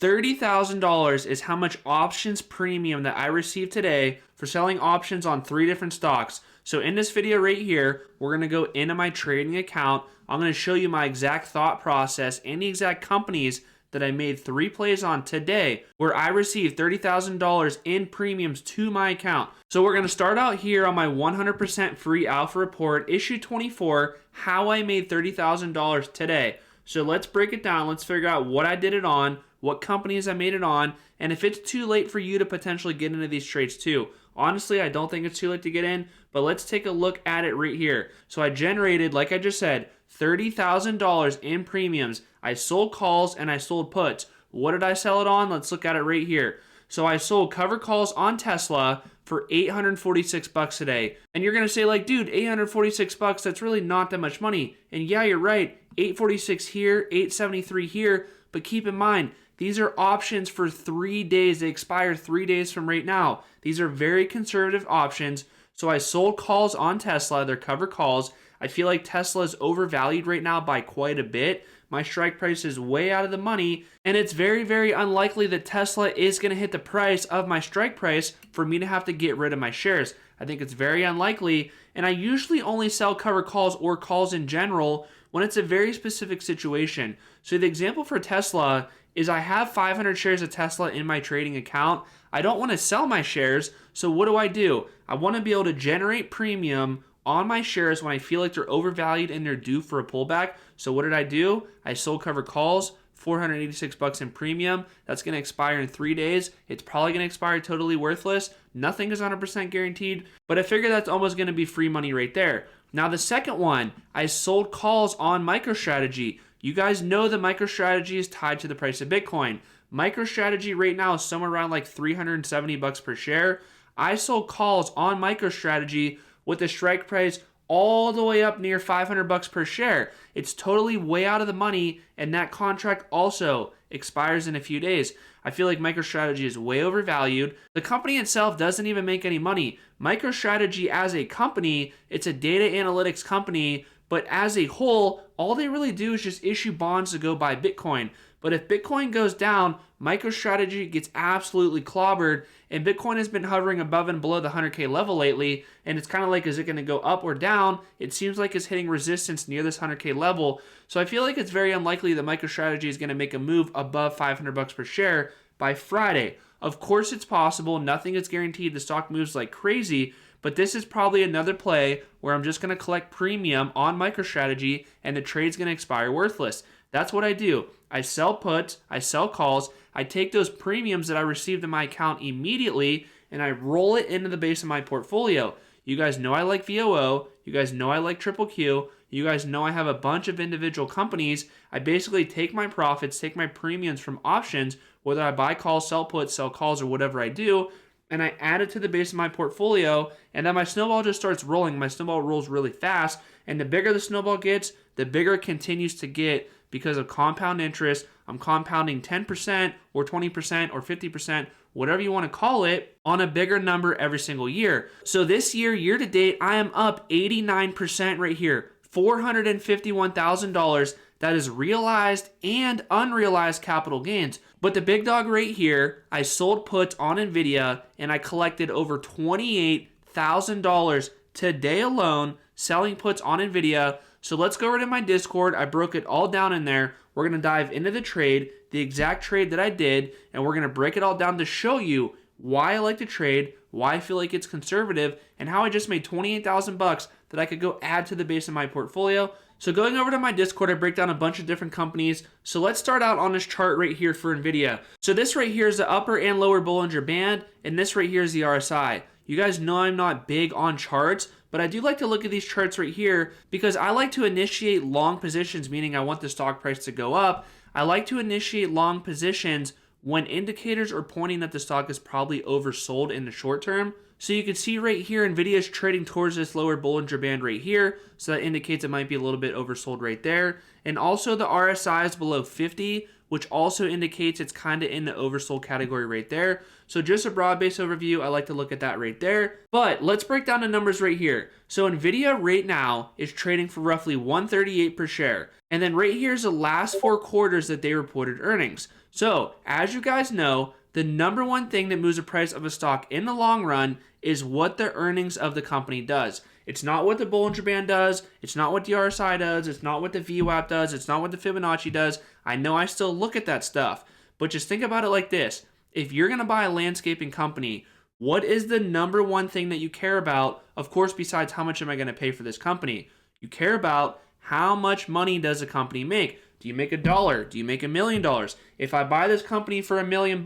$30,000 is how much options premium that I received today for selling options on 3 different stocks. So in this video right here, we're going to go into my trading account. I'm going to show you my exact thought process and the exact companies that I made 3 plays on today where I received $30,000 in premiums to my account. So we're going to start out here on my 100% free alpha report, issue 24, how I made $30,000 today. So let's break it down. Let's figure out what I did it on, what companies I made it on, and if it's too late for you to potentially get into these trades too. Honestly, I don't think it's too late to get in, but let's take a look at it right here. So I generated, like I just said, $30,000 in premiums. I sold calls and I sold puts. What did I sell it on? Let's look at it right here. So I sold cover calls on Tesla for $846 today. And you're going to say like, dude, $846, that's really not that much money. And yeah, you're right. $846 here, $873 here. But keep in mind, these are options for 3 days. They expire 3 days from right now. These are very conservative options. So I sold calls on Tesla. They're cover calls. I feel like Tesla is overvalued right now by quite a bit. My strike price is way out of the money, and it's very, very unlikely that Tesla is going to hit the price of my strike price for me to have to get rid of my shares. I think it's very unlikely, and I usually only sell cover calls or calls in general when it's a very specific situation. So the example for Tesla is I have 500 shares of Tesla in my trading account. I don't want to sell my shares, so what do? I want to be able to generate premium on my shares when I feel like they're overvalued and they're due for a pullback. So what did I do? I sold cover calls, $486 in premium. That's going to expire in 3 days. It's probably going to expire totally worthless. Nothing is 100% guaranteed, but I figure that's almost going to be free money right there. Now the second one, I sold calls on MicroStrategy. You guys know that MicroStrategy is tied to the price of Bitcoin. MicroStrategy right now is somewhere around like $370 per share. I sold calls on MicroStrategy with the strike price all the way up near $500 per share. It's totally way out of the money, and that contract also expires in a few days. I feel like MicroStrategy is way overvalued. The company itself doesn't even make any money. MicroStrategy as a company, it's a data analytics company, but as a whole, all they really do is just issue bonds to go buy Bitcoin. But if Bitcoin goes down, MicroStrategy gets absolutely clobbered, and Bitcoin has been hovering above and below the 100K level lately, and it's kind of like, is it going to go up or down? It seems like it's hitting resistance near this 100K level, so I feel like it's very unlikely that MicroStrategy is going to make a move above $500 per share by Friday. Of course it's possible, nothing is guaranteed, the stock moves like crazy, but this is probably another play where I'm just going to collect premium on MicroStrategy and the trade's going to expire worthless. That's what I do. I sell puts, I sell calls, I take those premiums that I received in my account immediately and I roll it into the base of my portfolio. You guys know I like VOO, you guys know I like Triple Q, you guys know I have a bunch of individual companies. I basically take my profits, take my premiums from options, whether I buy calls, sell puts, sell calls, or whatever I do, and I add it to the base of my portfolio, and then my snowball just starts rolling. My snowball rolls really fast, and the bigger the snowball gets, the bigger it continues to get because of compound interest. I'm compounding 10% or 20% or 50%, whatever you want to call it, on a bigger number every single year. So this year to date, I am up 89% right here, $451,000. That is realized and unrealized capital gains. But the big dog right here, I sold puts on Nvidia and I collected over $28,000 today alone selling puts on Nvidia. So let's go over to my Discord. I broke it all down in there. We're going to dive into the trade, the exact trade that I did, and we're going to break it all down to show you why I like to trade, why I feel like it's conservative, and how I just made $28,000 that I could go add to the base of my portfolio. So going over to my Discord, I break down a bunch of different companies. So let's start out on this chart right here for Nvidia. So this right here is the upper and lower Bollinger Band, and this right here is the RSI. You guys know I'm not big on charts, but I do like to look at these charts right here because I like to initiate long positions, meaning I want the stock price to go up. I like to initiate long positions when indicators are pointing that the stock is probably oversold in the short term. So you can see right here, Nvidia is trading towards this lower Bollinger Band right here. So that indicates it might be a little bit oversold right there. And also the RSI is below 50, which also indicates it's kind of in the oversold category right there. So just a broad-based overview, I like to look at that right there. But let's break down the numbers right here. So Nvidia right now is trading for roughly $138 per share. And then right here is the last 4 quarters that they reported earnings. So, as you guys know, the number one thing that moves the price of a stock in the long run is what the earnings of the company does. It's not what the Bollinger Band does. It's not what the RSI does. It's not what the VWAP does. It's not what the Fibonacci does. I know I still look at that stuff, but just think about it like this. If you're going to buy a landscaping company, what is the number one thing that you care about? Of course, besides how much am I going to pay for this company? You care about how much money does a company make? Do you make $1? Do you make $1 million? If I buy this company for $1 million,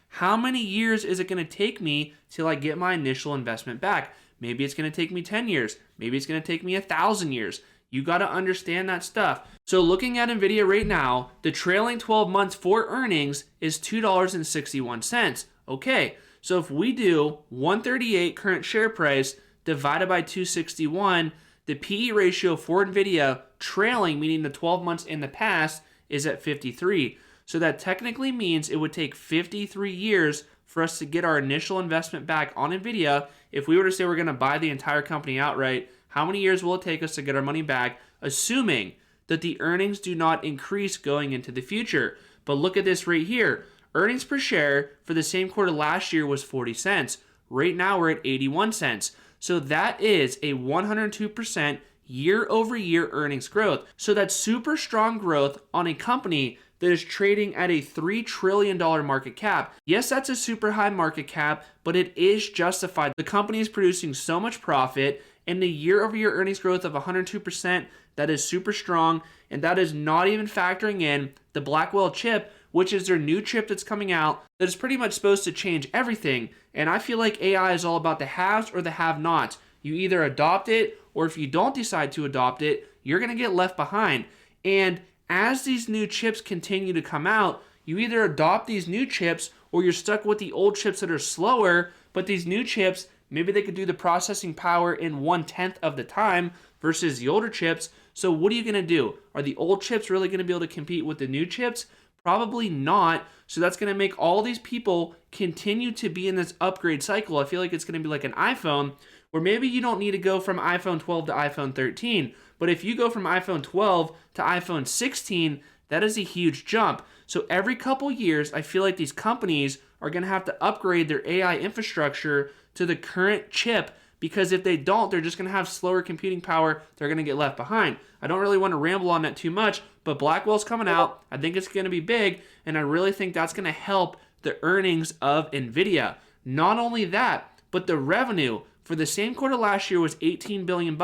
how many years is it going to take me till I get my initial investment back? Maybe it's going to take me 10 years. Maybe it's going to take me 1,000 years. You got to understand that stuff. So looking at Nvidia right now, the trailing 12 months for earnings is $2.61. Okay, so if we do 138 current share price divided by 261, the PE ratio for Nvidia trailing, meaning the 12 months in the past, is at 53. So that technically means it would take 53 years for us to get our initial investment back on Nvidia. If we were to say we're going to buy the entire company outright, how many years will it take us to get our money back, assuming that the earnings do not increase going into the future? But look at this right here. Earnings per share for the same quarter last year was 40 cents. Right now we're at 81 cents. So that is a 102% year over year earnings growth. So that's super strong growth on a company that is trading at a $3 trillion market cap. Yes, that's a super high market cap, but it is justified. The company is producing so much profit, and the year over year earnings growth of 102%, that is super strong, and that is not even factoring in the Blackwell chip, which is their new chip that's coming out that is pretty much supposed to change everything. And I feel like AI is all about the haves or the have-nots. You either adopt it, or if you don't decide to adopt it, you're going to get left behind. And as these new chips continue to come out, you either adopt these new chips or you're stuck with the old chips that are slower, but these new chips, maybe they could do the processing power in 1/10 of the time versus the older chips. So what are you going to do? Are the old chips really going to be able to compete with the new chips? Probably not. So that's going to make all these people continue to be in this upgrade cycle. I feel like it's going to be like an iPhone, where maybe you don't need to go from iPhone 12 to iPhone 13. But if you go from iPhone 12 to iPhone 16, that is a huge jump. So every couple years, I feel like these companies are going to have to upgrade their AI infrastructure to the current chip, because if they don't, they're just going to have slower computing power. They're going to get left behind. I don't really want to ramble on that too much, but Blackwell's coming out. I think it's going to be big, and I really think that's going to help the earnings of Nvidia. Not only that, but the revenue for the same quarter last year was $18 billion.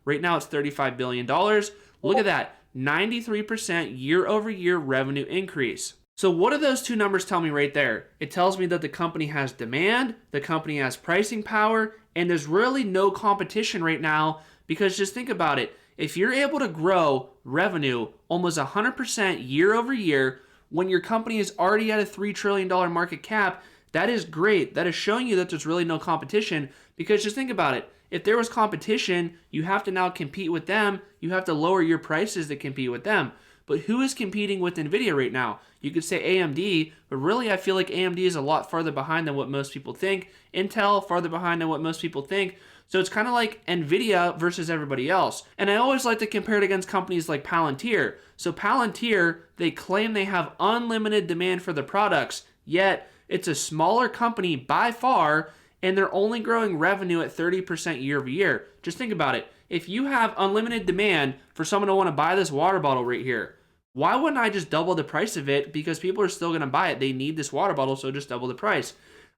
Right now it's $35 billion. Look at that, 93% year over year revenue increase. So what do those two numbers tell me right there? It tells me that the company has demand, the company has pricing power, and there's really no competition right now, because just think about it. If you're able to grow revenue almost 100% year over year when your company is already at a $3 trillion market cap, that is great. That is showing you that there's really no competition, because just think about it. If there was competition, you have to now compete with them. You have to lower your prices to compete with them. But who is competing with Nvidia right now? You could say AMD, but really I feel like AMD is a lot farther behind than what most people think. Intel, farther behind than what most people think. So it's kind of like Nvidia versus everybody else. And I always like to compare it against companies like Palantir. So Palantir, they claim they have unlimited demand for the products, yet it's a smaller company by far, and they're only growing revenue at 30% year over year. Just think about it. If you have unlimited demand for someone to want to buy this water bottle right here, why wouldn't I just double the price of it? Because people are still going to buy it. They need this water bottle, so just double the price.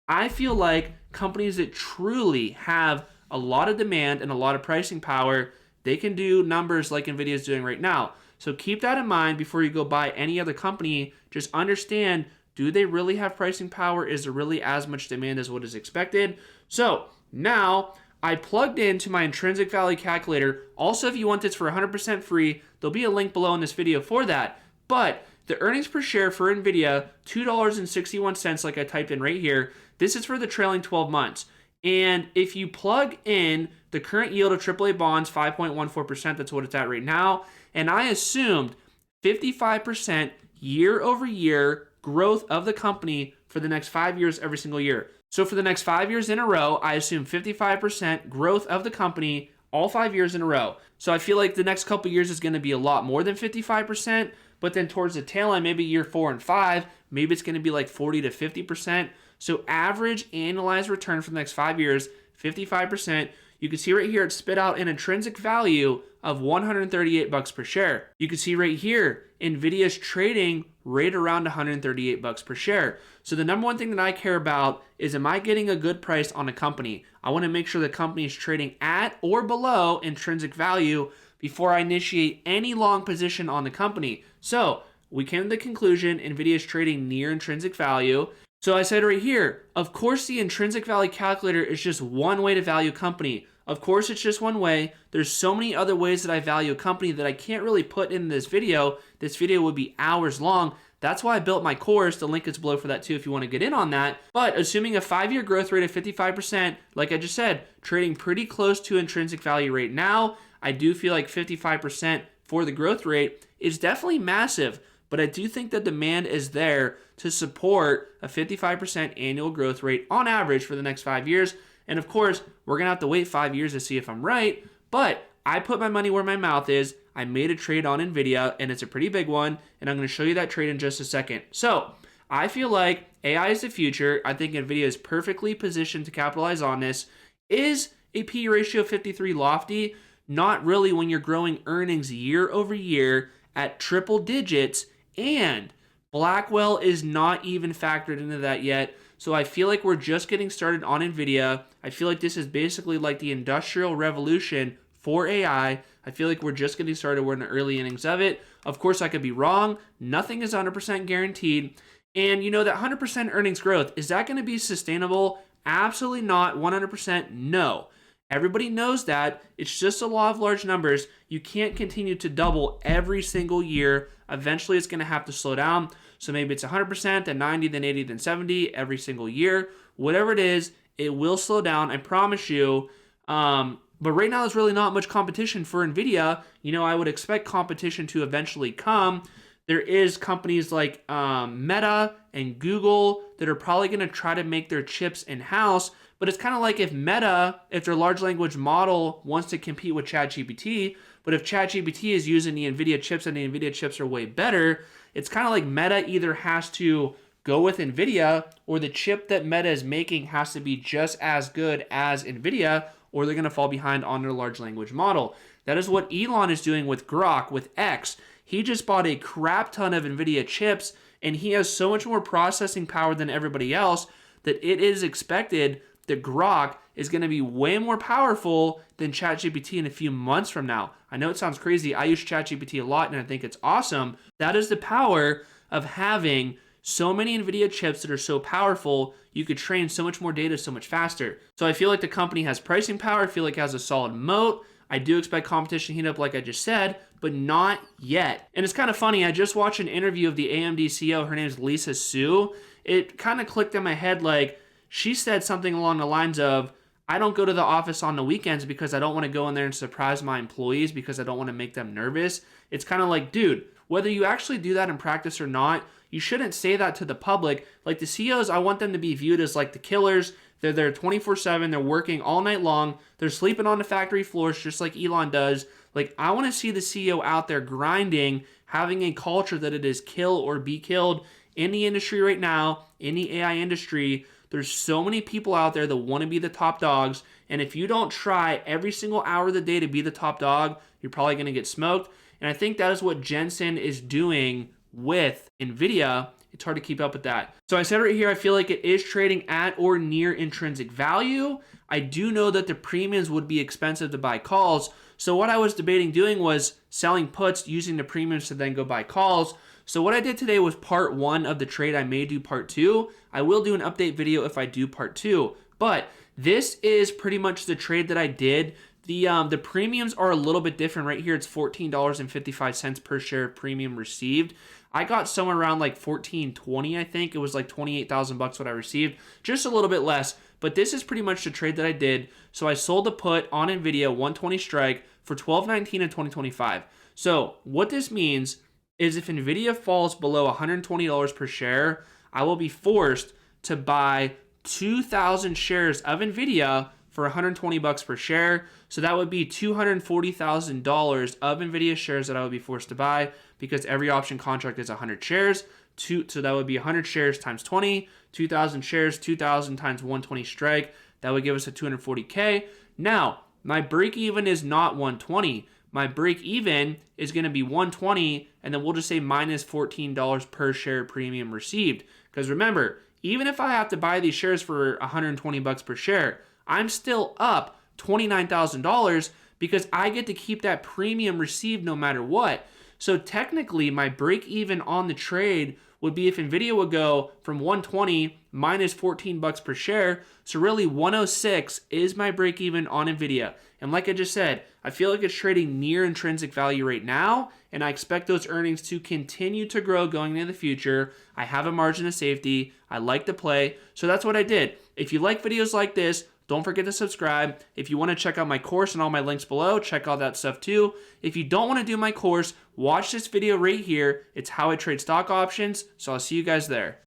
I feel like companies that truly have a lot of demand and a lot of pricing power, they can do numbers like Nvidia is doing right now. So keep that in mind before you go buy any other company. Just understand, do they really have pricing power? Is there really as much demand as what is expected? So now I plugged into my intrinsic value calculator. Also, if you want this for 100% free, there'll be a link below in this video for that. But the earnings per share for Nvidia, $2.61, like I typed in right here. This is for the trailing 12 months. And if you plug in the current yield of AAA bonds, 5.14%, that's what it's at right now. And I assumed 55% year over year growth of the company for the next 5 years every single year. So for the next 5 years in a row, I assume 55% growth of the company all 5 years in a row. So I feel like the next couple years is going to be a lot more than 55%, but then towards the tail end, maybe year 4 and 5, maybe it's going to be like 40 to 50%. So average annualized return for the next 5 years, 55%. You can see right here, it spit out an intrinsic value of $138 per share. You can see right here, Nvidia's trading right around $138 per share. So the number one thing that I care about is, am I getting a good price on a company? I want to make sure the company is trading at or below intrinsic value before I initiate any long position on the company. So we came to the conclusion Nvidia is trading near intrinsic value. So I said right here, of course the intrinsic value calculator is just one way to value a company. Of course it's just one way. There's so many other ways that I value a company that I can't really put in this video. This video would be hours long. That's why I built my course. The link is below for that too if you want to get in on that. But assuming a 5-year growth rate of 55%, like I just said, trading pretty close to intrinsic value right now, I do feel like 55% for the growth rate is definitely massive. But I do think the demand is there to support a 55% annual growth rate on average for the next 5 years. And of course, we're going to have to wait 5 years to see if I'm right. But I put my money where my mouth is. I made a trade on Nvidia, and it's a pretty big one. And I'm going to show you that trade in just a second. So I feel like AI is the future. I think Nvidia is perfectly positioned to capitalize on this. Is a P/E ratio of 53 lofty? Not really when you're growing earnings year over year at triple digits. And Blackwell is not even factored into that yet. So I feel like we're just getting started on Nvidia. I feel like this is basically like the industrial revolution for AI. I feel like we're just getting started. We're in the early innings of it. Of course, I could be wrong. Nothing is 100% guaranteed. And you know, that 100% earnings growth, is that going to be sustainable? Absolutely not. 100% no. Everybody knows that. It's just a law of large numbers. You can't continue to double every single year. Eventually, it's going to have to slow down. So maybe it's 100%, then 90, then 80, then 70 every single year. Whatever it is, it will slow down. I promise you. But right now, there's really not much competition for Nvidia. You know, I would expect competition to eventually come. There is companies like Meta and Google that are probably going to try to make their chips in-house. But it's kind of like if Meta, if their large language model wants to compete with ChatGPT, but if ChatGPT is using the Nvidia chips and the Nvidia chips are way better, it's kind of like Meta either has to go with Nvidia, or the chip that Meta is making has to be just as good as Nvidia, or they're going to fall behind on their large language model. That is what Elon is doing with Grok, with X. He just bought a crap ton of Nvidia chips, and he has so much more processing power than everybody else that it is expected that Grok is going to be way more powerful than ChatGPT in a few months from now. I know it sounds crazy. I use ChatGPT a lot, and I think it's awesome. That is the power of having so many Nvidia chips that are so powerful. You could train so much more data so much faster. So I feel like the company has pricing power. I feel like it has a solid moat. I do expect competition to heat up like I just said, but not yet. And it's kind of funny. I just watched an interview of the AMD CEO. Her name is Lisa Su. It kind of clicked in my head, like, she said something along the lines of, I don't go to the office on the weekends because I don't want to go in there and surprise my employees because I don't want to make them nervous. It's kind of like, dude, whether you actually do that in practice or not, you shouldn't say that to the public. Like the CEOs, I want them to be viewed as like the killers. They're there 24/7. They're working all night long. They're sleeping on the factory floors just like Elon does. Like, I want to see the CEO out there grinding, having a culture that it is kill or be killed. In the industry right now, in the AI industry, there's so many people out there that want to be the top dogs. And if you don't try every single hour of the day to be the top dog, you're probably going to get smoked. And I think that is what Jensen is doing with Nvidia. It's hard to keep up with that. So I said right here, I feel like it is trading at or near intrinsic value. I do know that the premiums would be expensive to buy calls. So what I was debating doing was selling puts using the premiums to then go buy calls. So what I did today was part 1 of the trade. I may do part 2. I will do an update video if I do part 2. But this is pretty much the trade that I did. The premiums are a little bit different. Right here, it's $14.55 per share premium received. I got somewhere around like $14.20, I think. It was like 28,000 bucks what I received. Just a little bit less. But this is pretty much the trade that I did. So I sold the put on Nvidia 120 strike for $12.19 in 2025. So what this means is if Nvidia falls below $120 per share, I will be forced to buy 2,000 shares of Nvidia for 120 bucks per share. So that would be $240,000 of Nvidia shares that I would be forced to buy because every option contract is 100 shares. so that would be 100 shares times 20, 2,000 shares, 2,000 times 120 strike. That would give us a 240K. Now, my break even is not 120. My break even is going to be 120, and then we'll just say minus $14 per share premium received. Because remember, even if I have to buy these shares for 120 bucks per share, I'm still up $29,000 because I get to keep that premium received no matter what. So technically, my break even on the trade would be if Nvidia would go from 120 minus 14 bucks per share. So really 106 is my break even on Nvidia. And like I just said, I feel like it's trading near intrinsic value right now, and I expect those earnings to continue to grow going into the future. I have a margin of safety. I like to play. So that's what I did. If you like videos like this, don't forget to subscribe. If you want to check out my course and all my links below, check all that stuff too. If you don't want to do my course, watch this video right here. It's how I trade stock options. So I'll see you guys there.